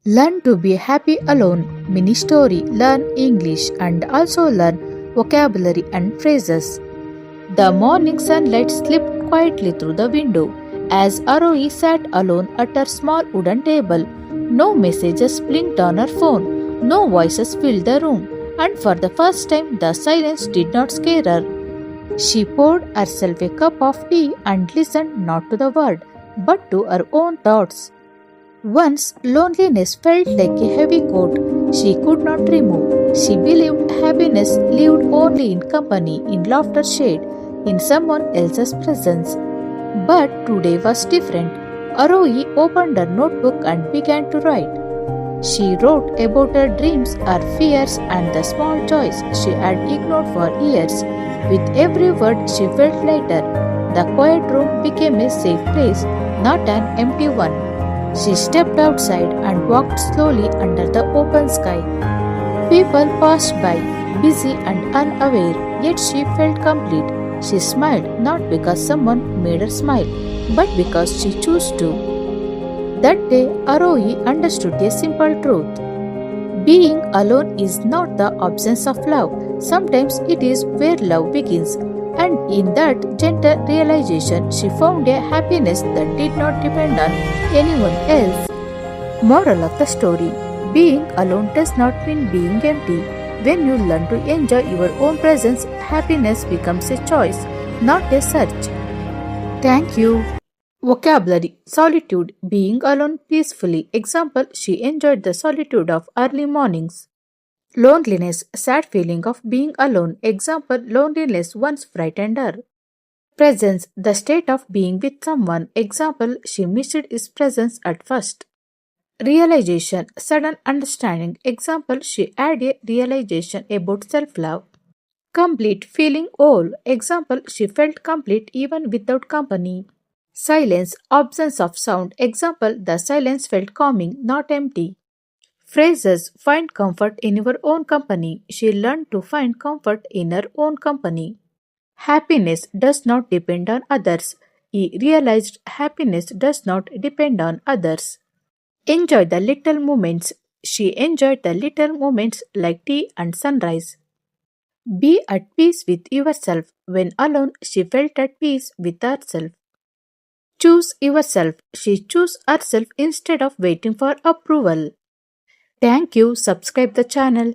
Learn to be happy alone. Mini story. Learn English and also learn vocabulary and phrases. The morning sunlight slipped quietly through the window as Aarohi sat alone at her small wooden table. No messages blinked on her phone. No voices filled the room. And for the first time, the silence did not scare her. She poured herself a cup of tea and listened not to the world, but to her own thoughts. Once loneliness felt like a heavy coat she could not remove. She believed happiness lived only in company, in laughter shared, in someone else's presence. But today was different. Aarohi opened her notebook and began to write. She wrote about her dreams, her fears, and the small joys she had ignored for years. With every word, she felt lighter. The quiet room became a safe place, not an empty one. She stepped outside and walked slowly under the open sky. People passed by, busy and unaware, yet she felt complete. She smiled not because someone made her smile, but because she chose to. That day, Aarohi understood a simple truth. Being alone is not the absence of love. Sometimes it is where love begins. And in that gentle realization, she found a happiness that did not depend on anyone else. Moral of the story: being alone does not mean being empty. When you learn to enjoy your own presence, happiness becomes a choice, not a search. Thank you. Vocabulary: solitude, being alone peacefully. Example: she enjoyed the solitude of early mornings. Loneliness, sad feeling of being alone. Example: loneliness once frightened her. Presence, the state of being with someone. Example: she missed his presence at first. Realization, sudden understanding. Example: she had a realization about self-love. Complete, feeling whole. Example: she felt complete even without company. Silence, absence of sound. Example: the silence felt calming, not empty. Phrases: find comfort in your own company. She learned to find comfort in her own company. Happiness does not depend on others. He realized happiness does not depend on others. Enjoy the little moments. She enjoyed the little moments like tea and sunrise. Be at peace with yourself. When alone, she felt at peace with herself. Choose yourself. She chose herself instead of waiting for approval. Thank you. Subscribe the channel.